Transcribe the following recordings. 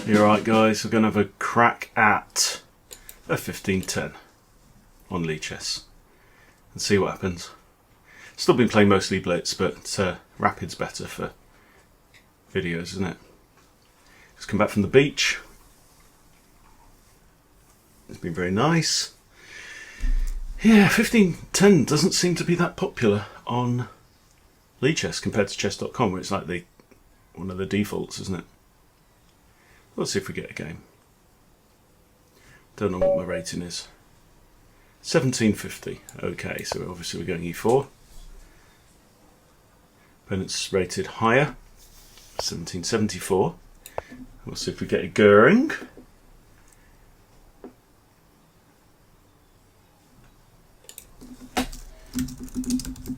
You're right, guys. We're going to have a crack at a 1510 on Lichess and see what happens. Still been playing mostly Blitz, but Rapid's better for videos, isn't it? Just come back from the beach. It's been very nice. Yeah, 1510 doesn't seem to be that popular on Lichess compared to chess.com, where it's like one of the defaults, isn't it? Let's see if we get a game. Don't know what my rating is. 1750. Okay, so obviously we're going e4. Opponent's rated higher. 1774. We'll see if we get a Göring.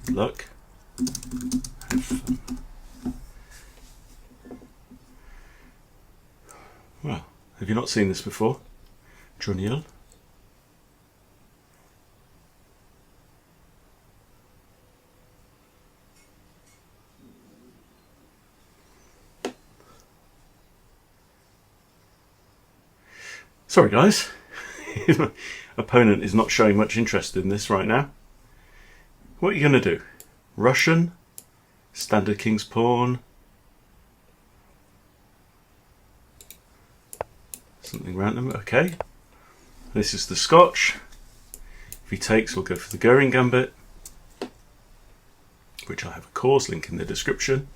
Good luck. Have fun. Well, have you not seen this before? Juniel? Sorry guys, my opponent is not showing much interest in this right now. What are you going to do? Russian? Standard King's Pawn? Something random, okay. This is the Scotch. If he takes, we'll go for the Goring Gambit, which I have a course link in the description.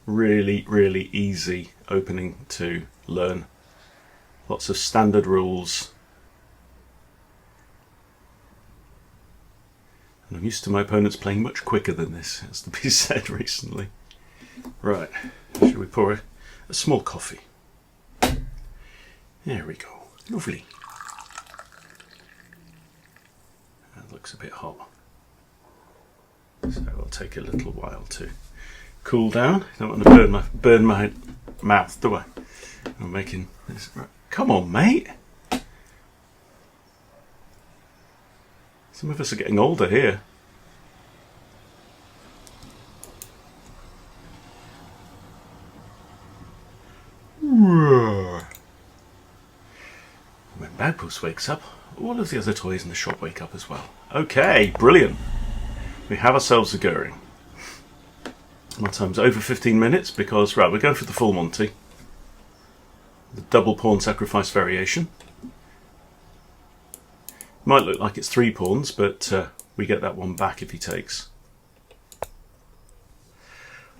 Really, really easy opening to learn. Lots of standard rules. And I'm used to my opponents playing much quicker than this, has to be said recently. Right, shall we pour a small coffee? There we go. Lovely. That looks a bit hot. So it'll take a little while to cool down. Don't want to burn my mouth, do I? I'm making this. Right. Come on, mate. Some of us are getting older here. When Bagpuss wakes up, all of the other toys in the shop wake up as well. Okay, brilliant. We have ourselves a Göring. My time's over 15 minutes because, right, we're going for the full Monty. The double pawn sacrifice variation. Might look like it's 3 pawns, but we get that one back if he takes.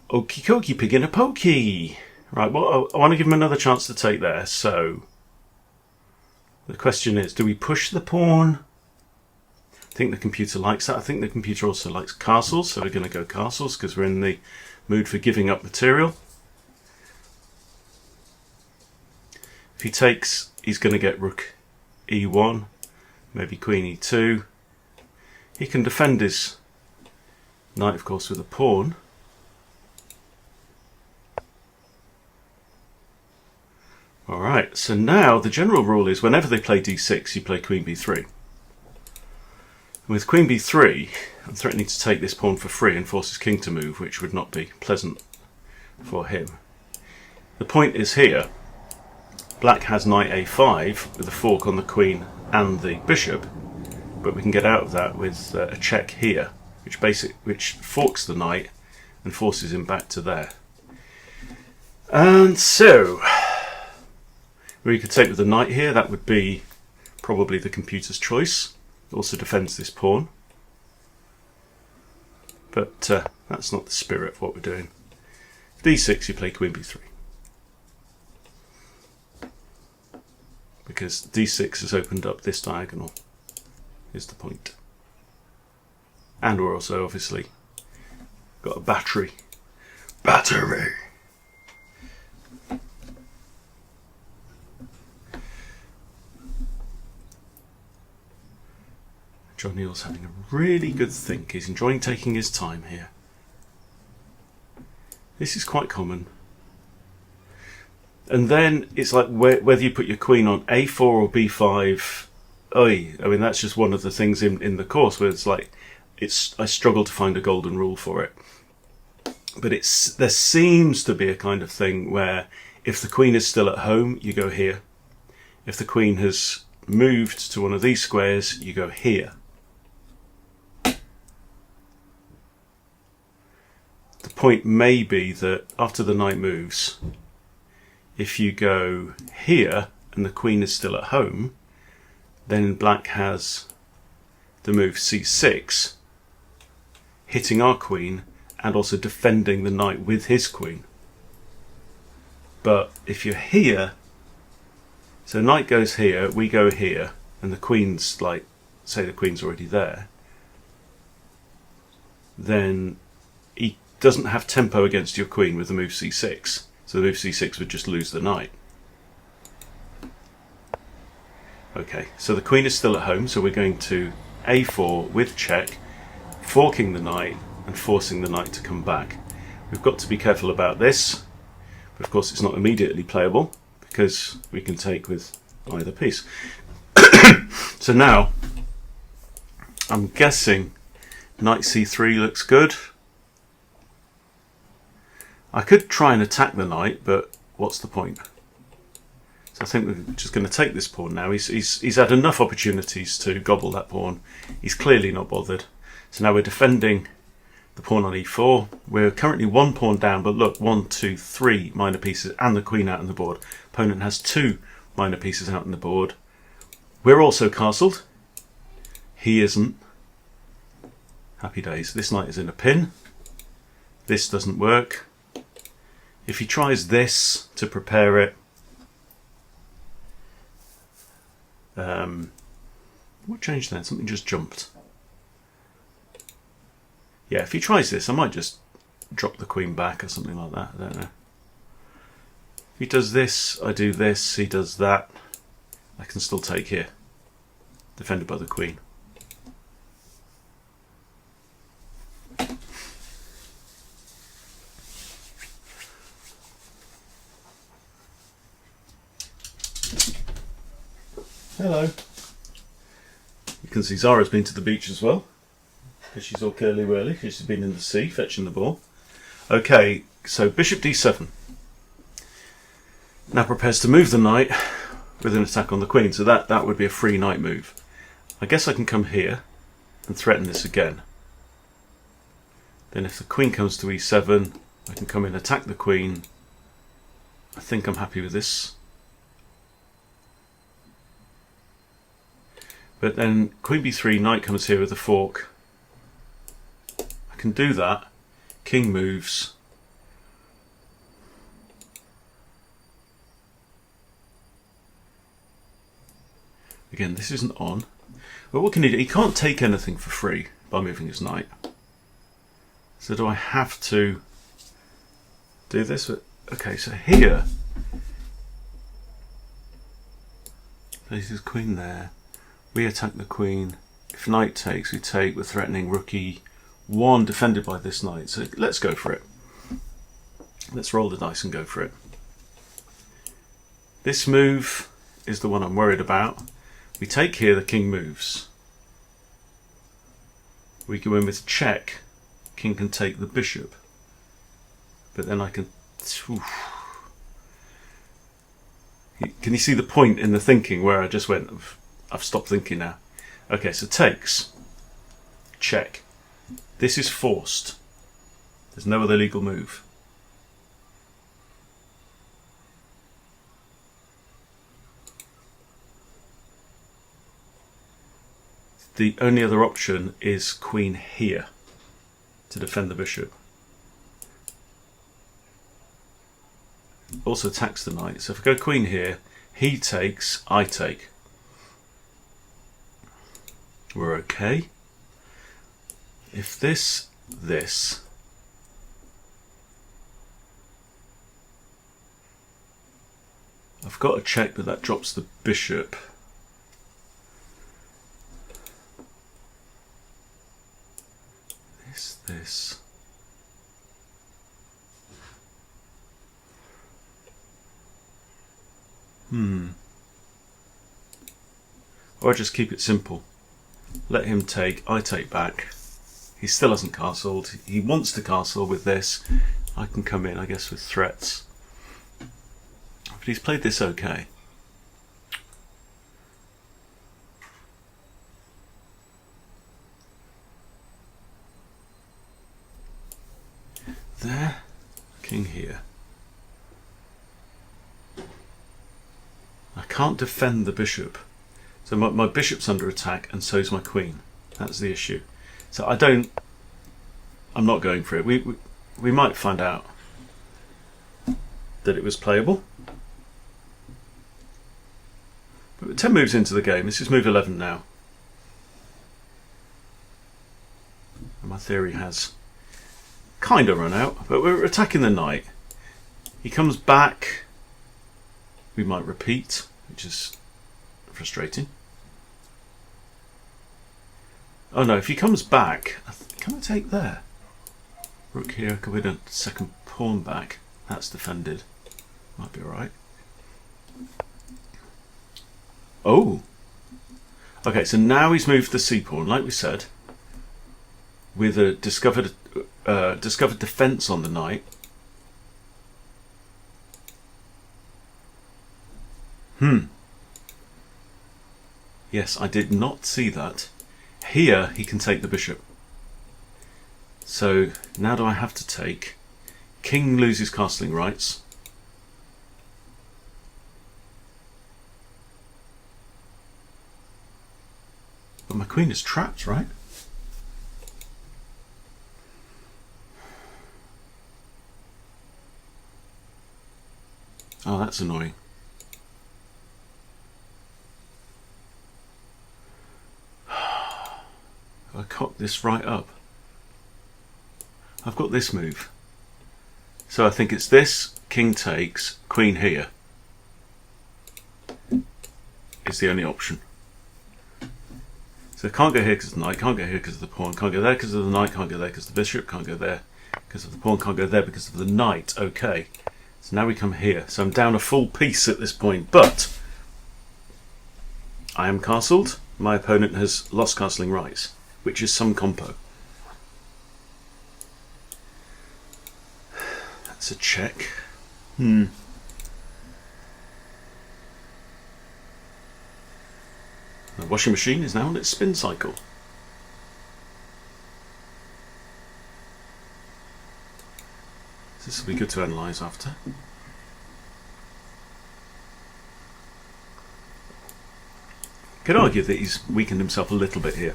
Okie dokie, pig in a pokey. Right, well, I want to give him another chance to take there, so the question is, do we push the pawn? I think the computer likes that. I think the computer also likes castles, so we're going to go castles because we're in the mood for giving up material. If he takes, he's going to get rook e1, maybe queen e2. He can defend his knight, of course, with a pawn. Alright, so now the general rule is whenever they play d6, you play queen b3. With queen b3, I'm threatening to take this pawn for free and force his king to move, which would not be pleasant for him. The point is here, black has knight a5 with a fork on the queen and the bishop, but we can get out of that with a check here, which forks the knight and forces him back to there. And so we could take with the knight here. That would be probably the computer's choice. It also defends this pawn, but that's not the spirit of what we're doing. d6, you play queen b3. Because d6 has opened up this diagonal, is the point. And we're also obviously got a battery. Battery! John Neal's having a really good think. He's enjoying taking his time here. This is quite common. And then it's like whether you put your queen on a4 or b5. I mean, that's just one of the things in the course where it's like, I struggle to find a golden rule for it. But there seems to be a kind of thing where If the queen is still at home, you go here. If the queen has moved to one of these squares, you go here. The point may be that after the knight moves, if you go here and the queen is still at home, then black has the move c6, hitting our queen and also defending the knight with his queen. But if you're here, so knight goes here, we go here, and the queen's like, say the queen's already there, then he doesn't have tempo against your queen with the move c6. So the move c6 would just lose the knight. Okay, so the queen is still at home, so we're going to a4 with check, forking the knight and forcing the knight to come back. We've got to be careful about this, but of course it's not immediately playable because we can take with either piece. So now, I'm guessing knight c3 looks good. I could try and attack the knight, but what's the point? So I think we're just going to take this pawn now. He's had enough opportunities to gobble that pawn. He's clearly not bothered. So now we're defending the pawn on e4. We're currently one pawn down, but look, 1, 2, 3 minor pieces and the queen out on the board. Opponent has 2 minor pieces out on the board. We're also castled. He isn't. Happy days. This knight is in a pin. This doesn't work. If he tries this to prepare it, what changed then? Something just jumped. Yeah, if he tries this, I might just drop the queen back or something like that. I don't know. If he does this, I do this, he does that. I can still take here. Defended by the queen. Hello. You can see Zara's been to the beach as well, because she's all curly-whirly, because she's been in the sea fetching the ball. Okay, so bishop d7. Now prepares to move the knight with an attack on the queen, so that would be a free knight move. I guess I can come here and threaten this again. Then if the queen comes to e7, I can come in, attack the queen. I think I'm happy with this. But then queen b3, knight comes here with a fork. I can do that. King moves. Again, this isn't on. But what can he do? He can't take anything for free by moving his knight. So do I have to do this? Okay, so here, there's his queen there. We attack the queen. If knight takes, we take. We're threatening rook e1, defended by this knight. So let's go for it. Let's roll the dice and go for it. This move is the one I'm worried about. We take here, the king moves. We go in with check. King can take the bishop. But then I can... Oof. Can you see the point in the thinking where I just went... I've stopped thinking now. Okay, so takes. Check. This is forced. There's no other legal move. The only other option is queen here to defend the bishop. Also attacks the knight. So if I go queen here, he takes, I take. We're okay. If this, I've got a check, but that drops the bishop. This. Or I just keep it simple. Let him take, I take back. He still hasn't castled. He wants to castle with this. I can come in, I guess, with threats. But he's played this okay. There, king here. I can't defend the bishop. So my bishop's under attack and so's my queen. That's the issue. So I'm not going for it. We might find out that it was playable. But we're 10 moves into the game. This is move 11 now. And my theory has kind of run out, but we're attacking the knight. He comes back. We might repeat, which is frustrating. Oh no, if he comes back, can I take there? Rook here, I could win a second pawn back. That's defended. Might be alright. Oh! Okay, so now he's moved the c-pawn, like we said, with a discovered defence on the knight. Yes, I did not see that. Here he can take the bishop. So now do I have to take? King loses castling rights. But my queen is trapped, right? Oh, that's annoying. I cock this right up. I've got this move. So I think it's this, king takes, queen here is the only option. So I can't go here because of the knight, can't go here because of the pawn, can't go there because of the knight, can't go there because of the bishop, can't go there because of the pawn, can't go there because of the knight. Okay, so now we come here. So I'm down a full piece at this point, but I am castled. My opponent has lost castling rights, which is some compo. That's a check. The washing machine is now on its spin cycle. This will be good to analyse after. Could argue that he's weakened himself a little bit here.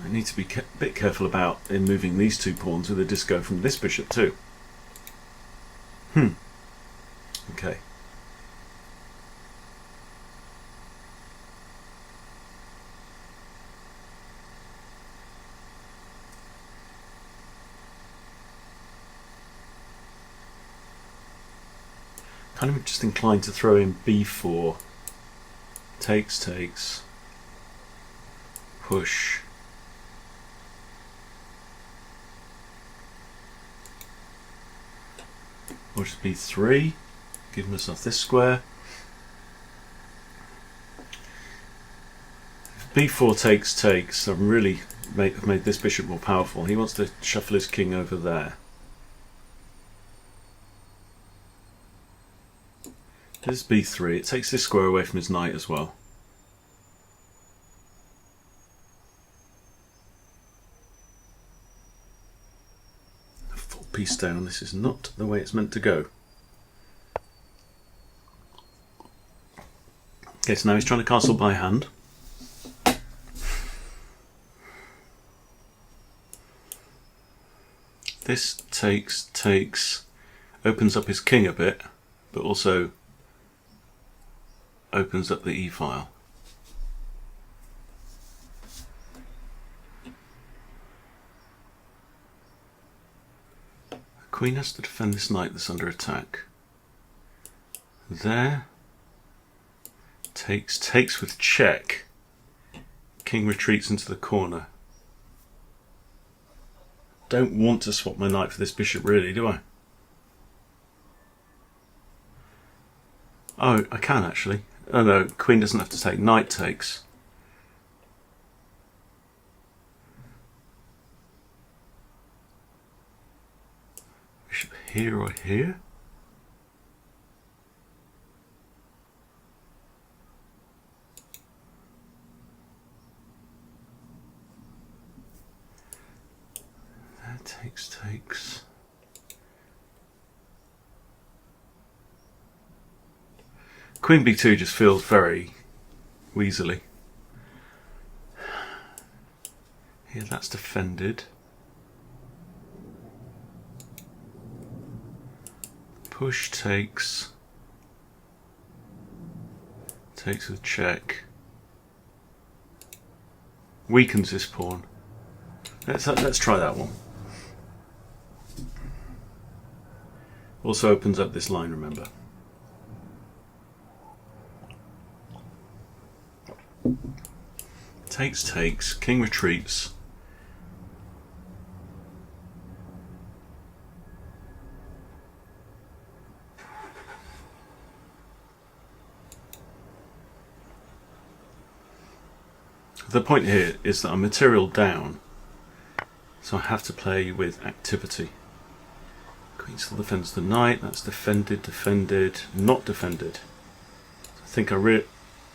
I need to be a bit careful about in moving these two pawns with a disco from this bishop too. Okay. Kind of just inclined to throw in b4. Takes, push. Or just b3, give myself this square. If b4 takes, I've really made this bishop more powerful. He wants to shuffle his king over there. This is b3, it takes this square away from his knight as well. A full piece down, this is not the way it's meant to go. Okay, so now he's trying to castle by hand. This takes, opens up his king a bit, but also opens up the e-file. The queen has to defend this knight that's under attack. There. Takes with check. King retreats into the corner. Don't want to swap my knight for this bishop really, do I? Oh, I can actually. Oh no, queen doesn't have to take, knight takes. Bishop here or here? Takes. Queen b2 just feels very weaselly. Here, that's defended. Push takes. Takes with check. Weakens this pawn. Let's try that one. Also opens up this line, remember. Takes, king retreats. The point here is that I'm material down, so I have to play with activity. Queen still defends the knight, that's defended, not defended. I think I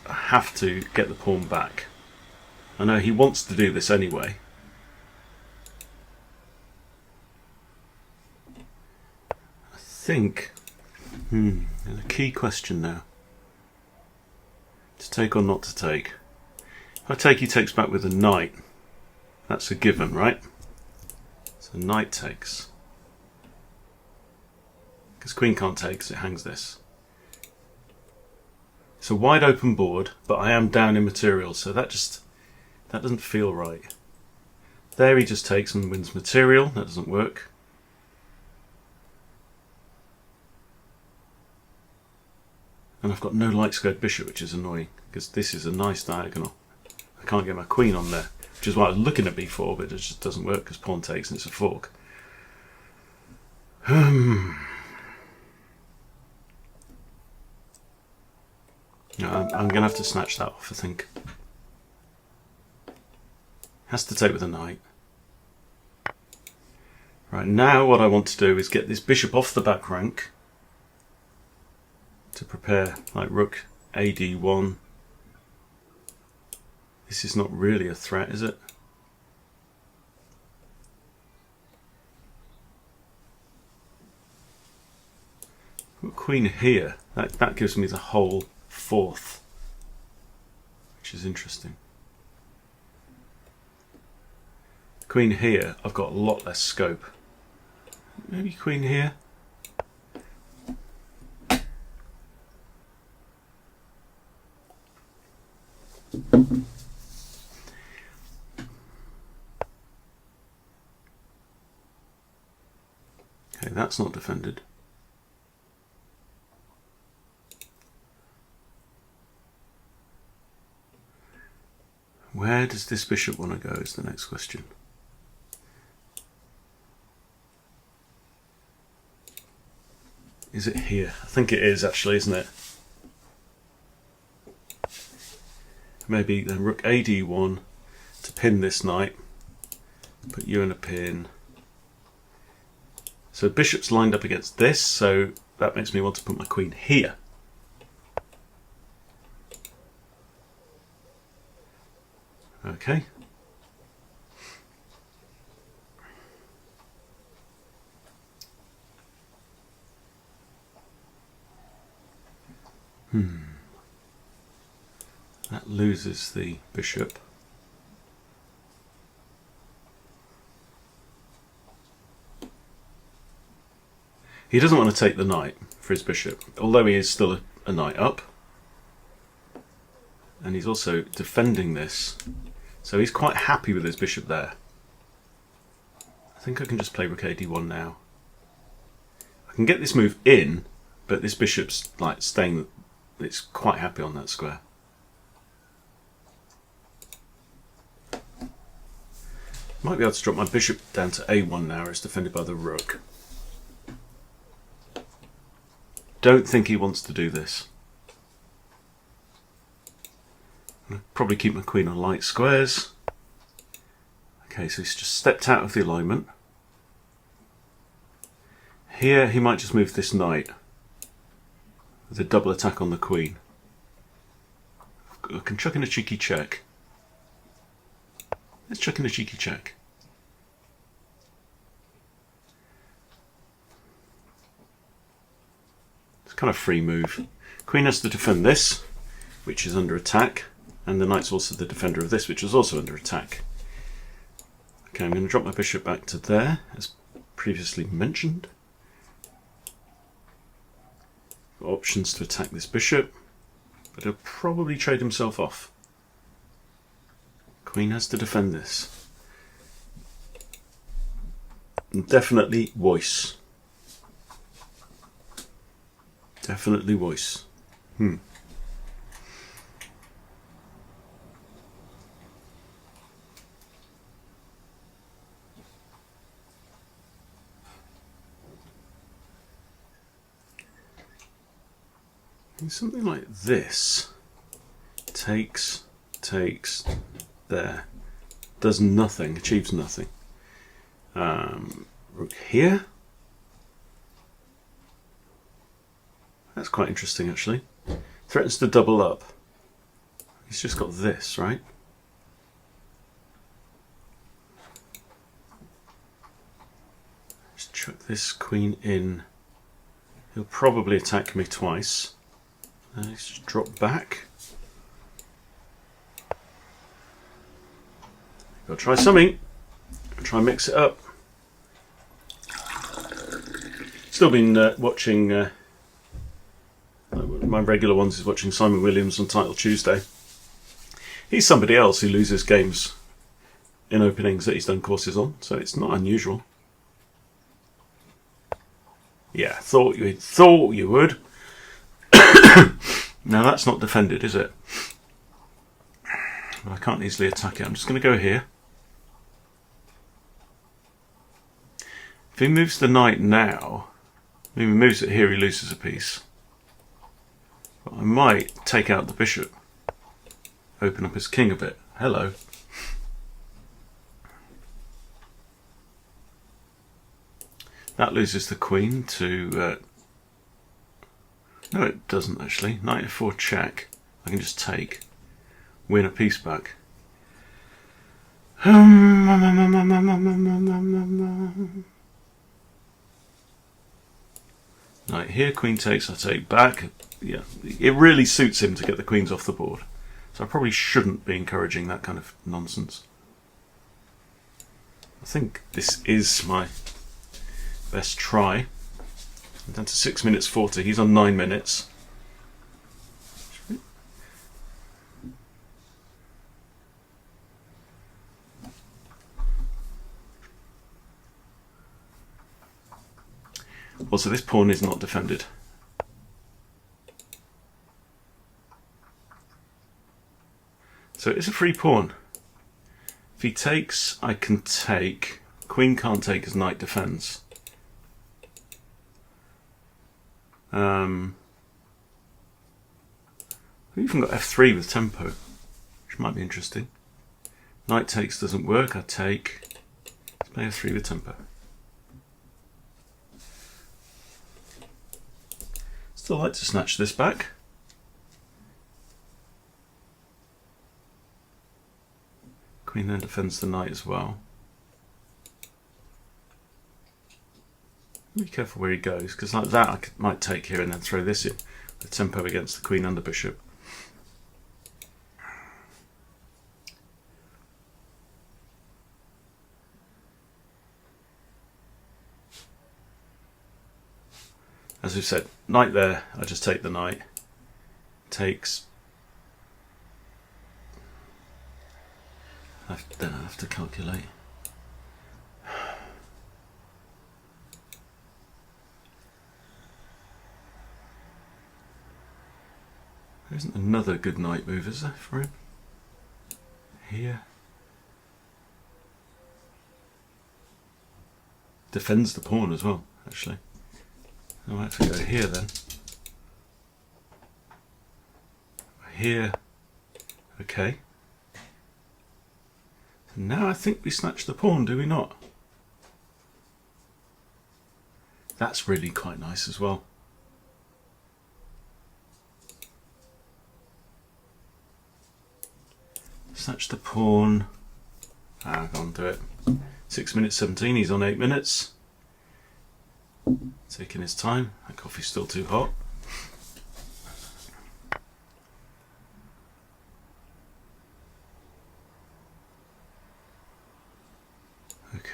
have to get the pawn back. I know he wants to do this anyway. I think, there's a key question now. To take or not to take. If I take, he takes back with a knight. That's a given, right? So knight takes. Because queen can't take, so it hangs this. It's a wide open board, but I am down in material, so that doesn't feel right. There he just takes and wins material. That doesn't work. And I've got no light squared bishop, which is annoying, because this is a nice diagonal. I can't get my queen on there, which is why I was looking at b4, but it just doesn't work because pawn takes and it's a fork. No, I'm going to have to snatch that off, I think. Has to take with a knight. Right, now what I want to do is get this bishop off the back rank to prepare like rook ad1. This is not really a threat, is it? Queen here, that gives me the whole fourth, which is interesting. Queen here, I've got a lot less scope. Maybe queen here. Okay, that's not defended. Where does this bishop want to go is the next question. Is it here? I think it is actually, isn't it? Maybe then rook ad1 to pin this knight. Put you in a pin. So bishop's lined up against this, so that makes me want to put my queen here. Okay. That loses the bishop. He doesn't want to take the knight for his bishop, although he is still a knight up. And he's also defending this. So he's quite happy with his bishop there. I think I can just play rook ad1 now. I can get this move in, but this bishop's like staying, it's quite happy on that square. Might be able to drop my bishop down to a1 now, it's defended by the rook. Don't think he wants to do this. I'll probably keep my queen on light squares. Okay, so he's just stepped out of the alignment. Here he might just move this knight with a double attack on the queen. I can chuck in a cheeky check. Let's chuck in a cheeky check. kind of free move. Queen has to defend this, which is under attack, and the knight's also the defender of this, which is also under attack. Okay, I'm going to drop my bishop back to there, as previously mentioned. Got options to attack this bishop, but he'll probably trade himself off. Queen has to defend this. And definitely voice. Definitely voice. Something like this. Takes, there. Does nothing, achieves nothing. Rook here. That's quite interesting, actually. Threatens to double up. He's just got this, right? Just chuck this queen in. He'll probably attack me twice. Let's just drop back. Gotta try something. Try and mix it up. Still been watching. My regular ones is watching Simon Williams on Title Tuesday. He's somebody else who loses games in openings that he's done courses on, so it's not unusual. Yeah, thought you would. Now that's not defended, is it? But I can't easily attack it. I'm just going to go here. If he moves the knight now, if he moves it here, he loses a piece. But I might take out the bishop. Open up his king a bit. Hello. That loses the queen to... no, it doesn't actually. Knight f4 check. I can just take. Win a piece back. Knight here, queen takes, I take back. Yeah, it really suits him to get the queens off the board. So I probably shouldn't be encouraging that kind of nonsense. I think this is my best try. I'm down to 6 minutes 40. He's on 9 minutes. Also, this pawn is not defended. So it's a free pawn. If he takes, I can take. Queen can't take as knight defends. We've even got f3 with tempo, which might be interesting. Knight takes doesn't work, I take. Let's play f3 with tempo. Still like to snatch this back. Queen then defends the knight as well. Be careful where he goes, because like that I might take here and then throw this in. The tempo against the queen and the bishop. As we've said, knight there, I just take the knight. Takes. Then I have to calculate. There isn't another good knight move, is there, for him? Here. Defends the pawn as well, actually. I might have to go here then. Here. Okay. Now I think we snatch the pawn, do we not? That's really quite nice as well. Snatch the pawn. I can't do it. 6 minutes 17, he's on 8 minutes. Taking his time. That coffee's still too hot.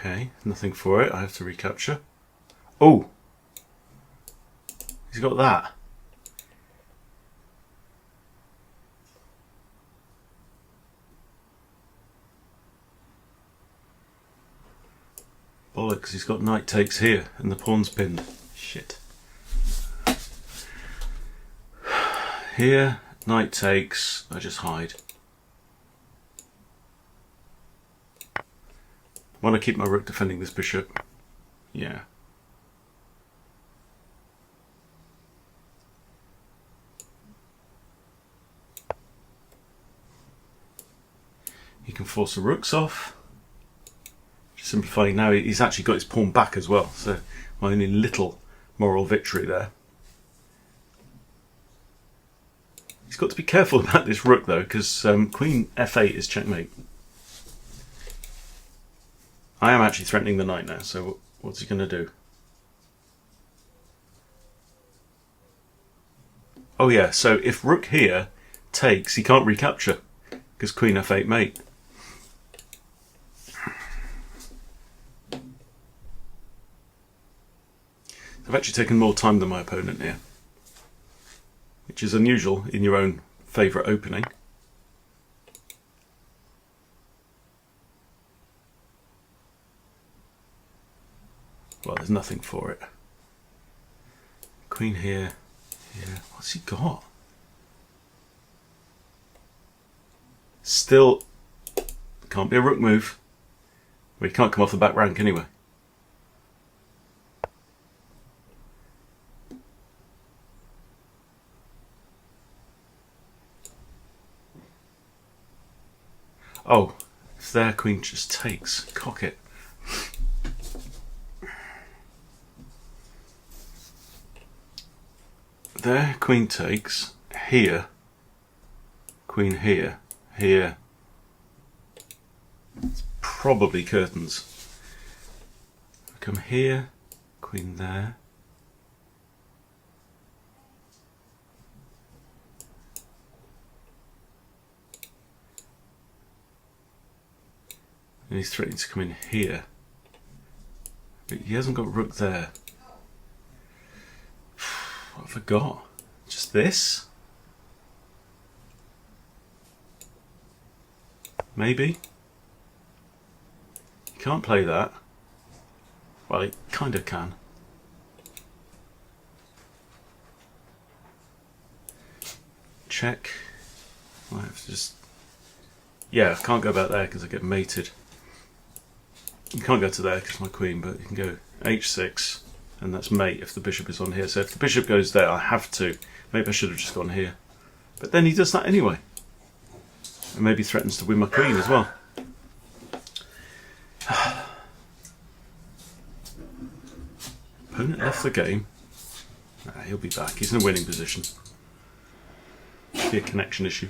Okay, nothing for it. I have to recapture. Oh! He's got that. Bollocks, he's got knight takes here and the pawn's pinned. Shit. Here, knight takes, I just hide. Want to keep my rook defending this bishop? Yeah. He can force the rooks off. Simplifying now, he's actually got his pawn back as well, so my only little moral victory there. He's got to be careful about this rook though, because queen f8 is checkmate. I am actually threatening the knight now, so what's he going to do? Oh yeah, so if rook here takes, he can't recapture, because queen f8 mate. I've actually taken more time than my opponent here, which is unusual in your own favourite opening. Well, there's nothing for it. Queen here, here. What's he got? Still can't be a rook move. Well, he can't come off the back rank anyway. Oh, it's there, queen just takes. Cock it. There, queen takes. Here, queen here. Here. It's probably curtains. Come here, queen there. And he's threatening to come in here. But he hasn't got rook there. What have I got? Just this? Maybe? He can't play that. Well, he kind of can. Check. I have to just... Yeah, I can't go back there because I get mated. You can't go to there because my queen, but you can go h6, and that's mate if the bishop is on here. So if the bishop goes there, I have to. Maybe I should have just gone here. But then he does that anyway. And maybe threatens to win my queen as well. Opponent left the game. Nah, he'll be back. He's in a winning position. Be a connection issue.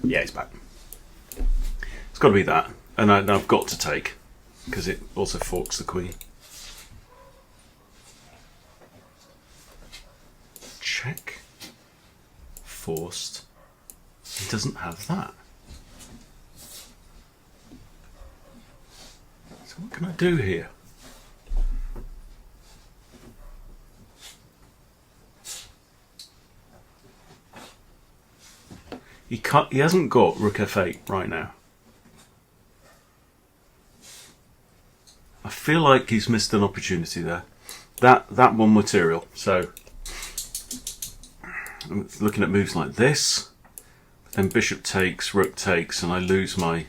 Yeah, he's back. It's got to be that. And I've got to take, because it also forks the queen. Check. Forced. He doesn't have that. So what can I do here? He hasn't got rook f8 right now. I feel like he's missed an opportunity there. That one material. So I'm looking at moves like this. Then bishop takes, rook takes, and I lose my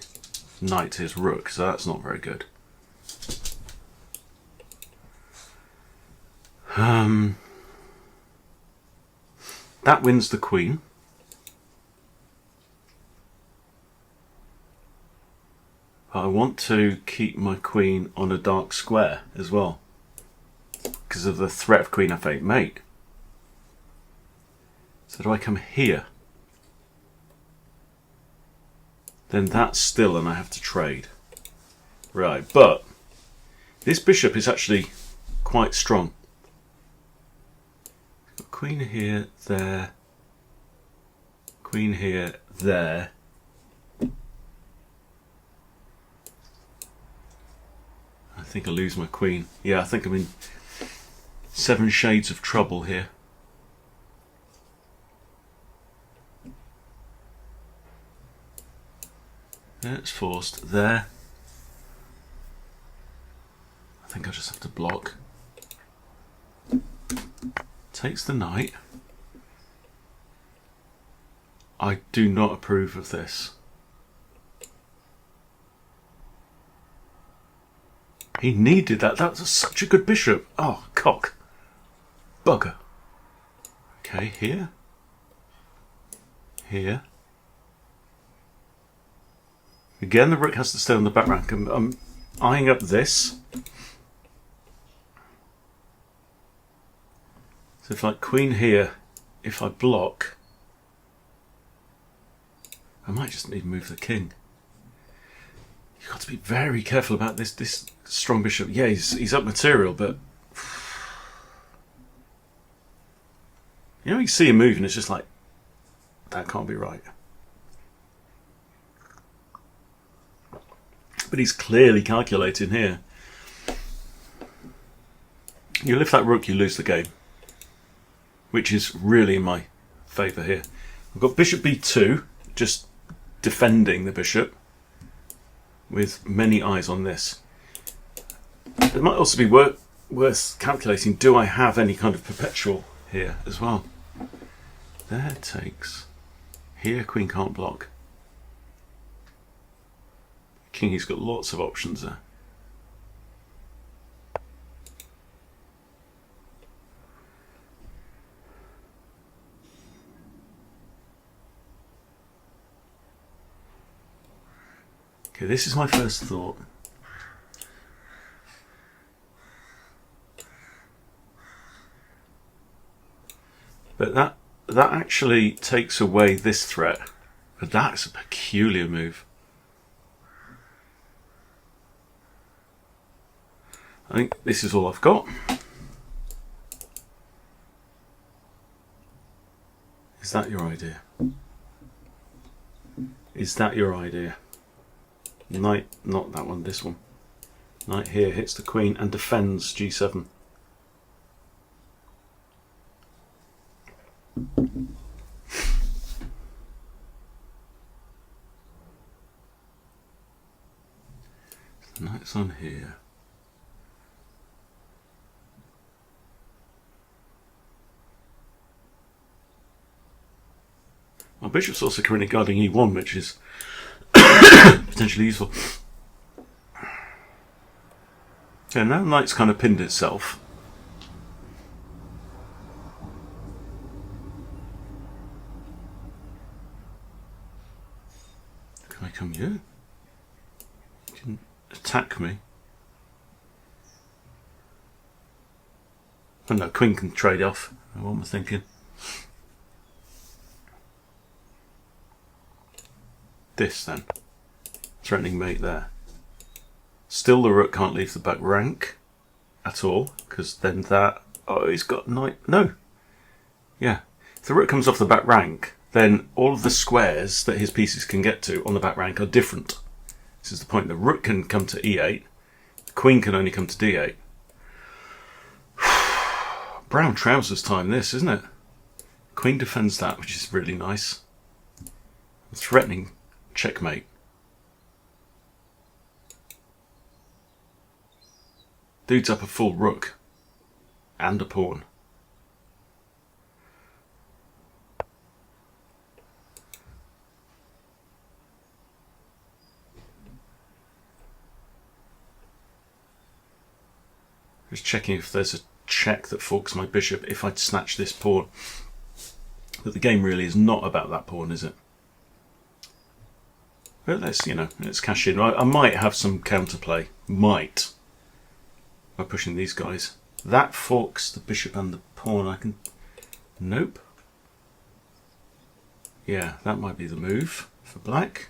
knight to his rook. So that's not very good. That wins the queen. I want to keep my queen on a dark square as well, because of the threat of queen f8 mate. So do I come here? Then that's still, and I have to trade. Right, but this bishop is actually quite strong. Got queen here, there, queen here, there. think I lose my queen. Yeah, I think I'm in 7 shades of trouble here. Yeah, it's forced. There. I think I just have to block. Takes the knight. I do not approve of this. He needed that. That was such a good bishop. Oh, cock. Bugger. Okay, here. Here. Again, the rook has to stay on the back rank. I'm eyeing up this. So if like queen here, if I block, I might just need to move the king. You've got to be very careful about this strong bishop. Yeah, he's up material, but you know, you see him moving, it's just like, that can't be right. But he's clearly calculating here. You lift that rook, you lose the game, which is really in my favour here. I've got bishop b2, just defending the bishop, with many eyes on this. It might also be worth calculating, do I have any kind of perpetual here as well? There takes. Here queen can't block. King, he's got lots of options there. Okay, this is my first thought. But that actually takes away this threat. But that's a peculiar move. I think this is all I've got. Is that your idea? Is that your idea? Knight, not that one, this one. Knight here hits the queen and defends g7. The knight's on here. My bishop's also currently guarding e1, which is potentially useful. Okay, now knight's kind of pinned itself. Can I come here? You can attack me. Oh no, queen can trade off. What am I thinking? This then. Threatening mate there. Still the rook can't leave the back rank at all, because then that... Oh, he's got knight... No. Yeah. If the rook comes off the back rank, then all of the squares that his pieces can get to on the back rank are different. This is the point. The rook can come to e8. The queen can only come to d8. Brown trousers time this, isn't it? Queen defends that, which is really nice. Threatening checkmate. Dude's up a full rook and a pawn. Just checking if there's a check that forks my bishop if I'd snatch this pawn. But the game really is not about that pawn, is it? But let's, let's cash in. I might have some counterplay. Might. By pushing these guys. That forks the bishop and the pawn. I can... Nope. Yeah, that might be the move for black.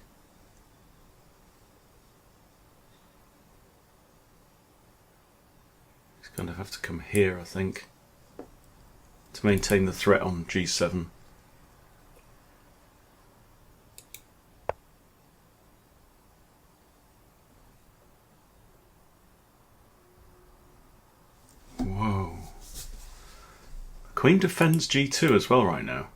He's going to have to come here, I think, to maintain the threat on g7. Queen defends g2 as well right now.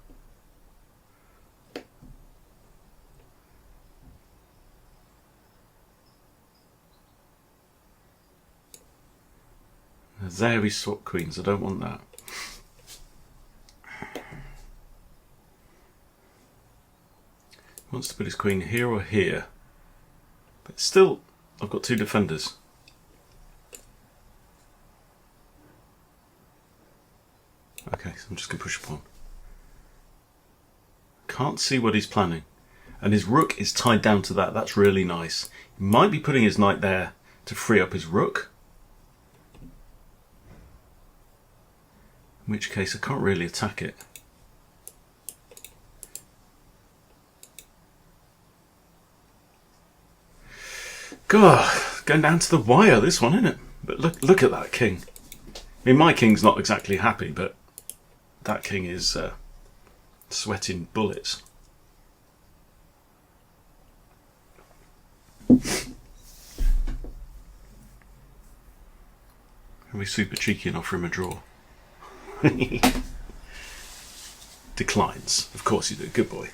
There we swap queens. I don't want that. He wants to put his queen here or here. But still, I've got two defenders. Okay, so I'm just going to push a pawn. Can't see what he's planning. And his rook is tied down to that. That's really nice. He might be putting his knight there to free up his rook. In which case I can't really attack it. God, going down to the wire, this one, isn't it? But look at that king. I mean, my king's not exactly happy, but that king is sweating bullets. Can we super cheeky and offer him a draw? Declines. Of course you do. Good boy.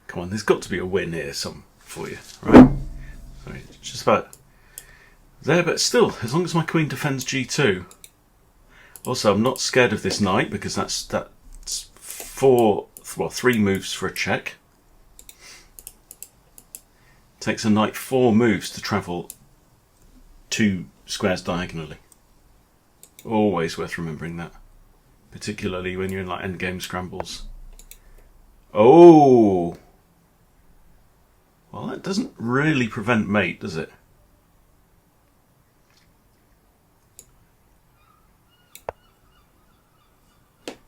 Come on, there's got to be a win here, some for you, right? Sorry, just about there, but still, as long as my queen defends g2. Also, I'm not scared of this knight because that's three moves for a check. Takes a knight 4 moves to travel 2 squares diagonally. Always worth remembering that, particularly when you're in like endgame scrambles. Oh, well, that doesn't really prevent mate, does it?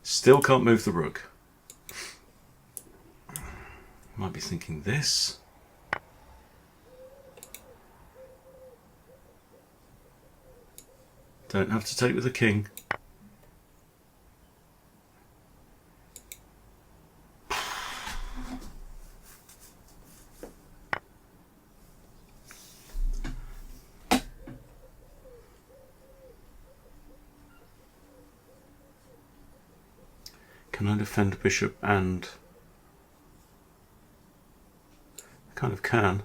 Still can't move the rook. Might be thinking this. Don't have to take with the king. Can I defend bishop and... I kind of can.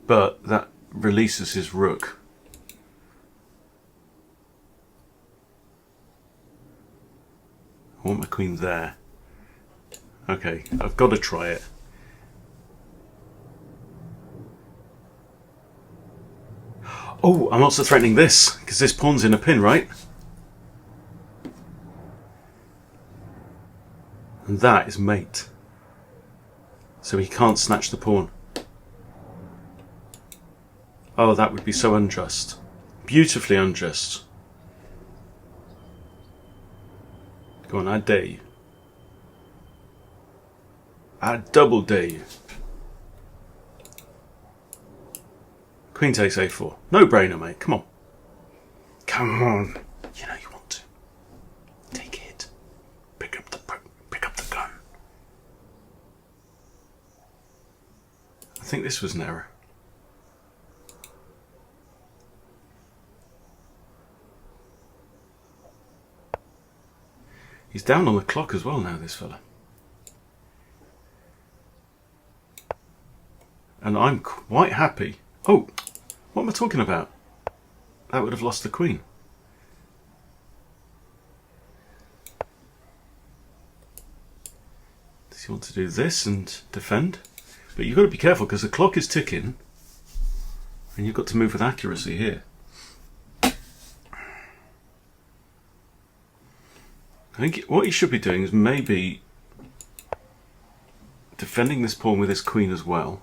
But that releases his rook. I want my queen there. Okay, I've got to try it. Oh, I'm also threatening this, because this pawn's in a pin, right? And that is mate. So he can't snatch the pawn. Oh, that would be so unjust. Beautifully unjust. Go on, I dare you. I double dare you. Queen takes a4. No brainer, mate. Come on. Come on. You know you want to. Take it. Pick up the gun. I think this was an error. He's down on the clock as well now, this fella. And I'm quite happy. Oh, what am I talking about? That would have lost the queen. Does he want to do this and defend? But you've got to be careful because the clock is ticking and you've got to move with accuracy here. I think what he should be doing is maybe defending this pawn with his queen as well.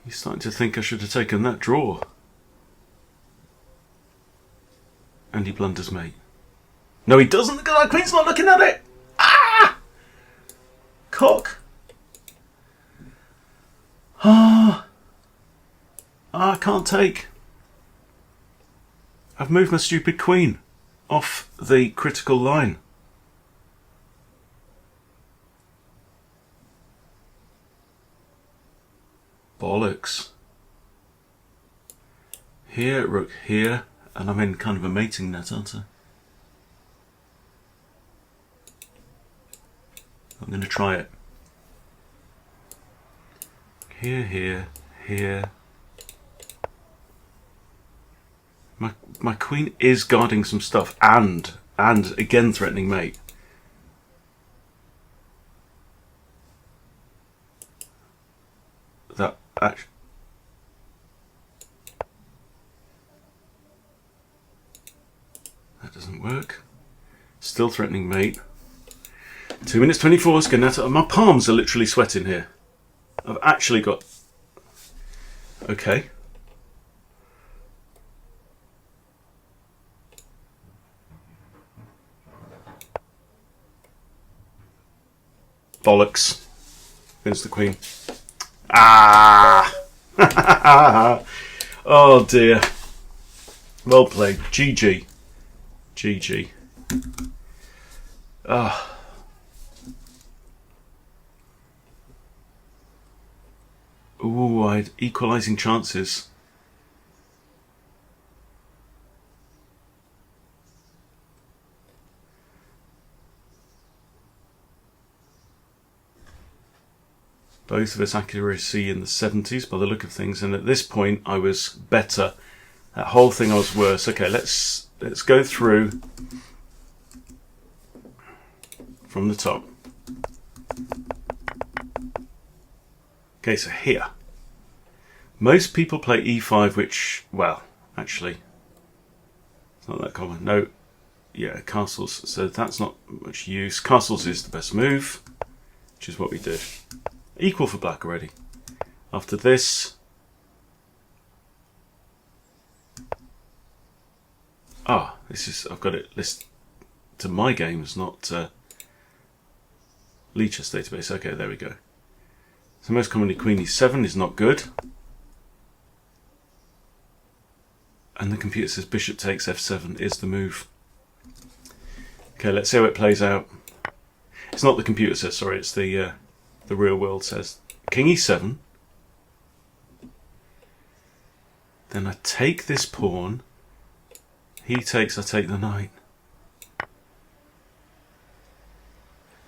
He's starting to think I should have taken that draw. And he blunders mate. No, he doesn't. Look at that. Queen's not looking at it. Ah! Cock. Ah. I can't take. I've moved my stupid queen off the critical line. Bollocks. Here, rook here, and I'm in kind of a mating net, aren't I? I'm going to try it. Here, here, here. My queen is guarding some stuff and again threatening mate. That actually... That doesn't work. Still threatening mate. 2 minutes 24 is getting out. My palms are literally sweating here. I've actually got... Okay. Bollocks. Wins the queen. Ah! Oh dear. Well played. GG. GG. Ah. Ooh, I had equalising chances. Both of us accuracy in the 70s by the look of things, and at this point I was better. That whole thing I was worse. Okay, let's go through from the top. Okay, so here. Most people play e5, which, well, actually, it's not that common. No, yeah, castles. So that's not much use. Castles is the best move, which is what we did. Equal for black already. After this, this is, I've got it listed to my games, not Leech's database. Okay, there we go. So most commonly queen e7 is not good. And the computer says bishop takes f7 is the move. Okay, let's see how it plays out. It's not the computer says, sorry, it's the real world says. King e7. Then I take this pawn. He takes, I take the knight.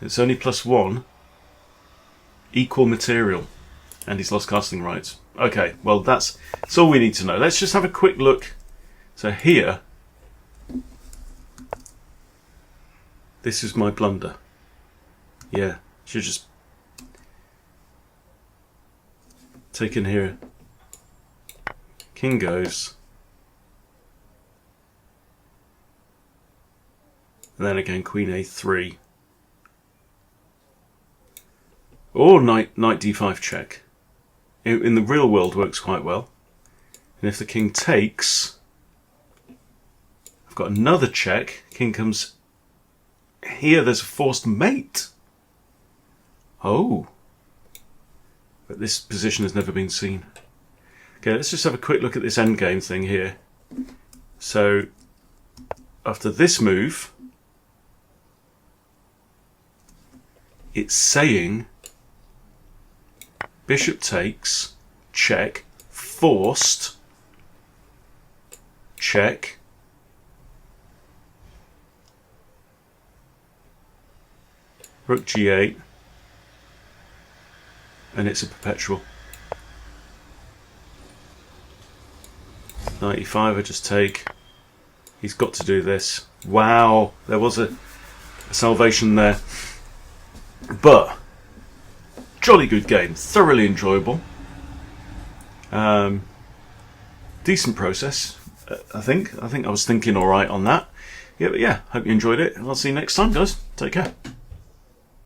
It's only +1. Equal material, and he's lost casting rights. Okay, well that's all we need to know. Let's just have a quick look. So here, this is my blunder. Yeah, should just take in here. King goes, and then again queen a3. Or knight d5 check. In the real world works quite well. And if the king takes, I've got another check. King comes here. There's a forced mate. Oh, but this position has never been seen. Okay, let's just have a quick look at this endgame thing here. So after this move, it's saying bishop takes, check, forced, check, rook g8, and it's a perpetual. 95, I just take. He's got to do this. Wow, there was a salvation there. But jolly good game, thoroughly enjoyable. Decent process, I think. I was thinking all right on that. Yeah, but yeah, hope you enjoyed it. I'll see you next time, guys. Take care.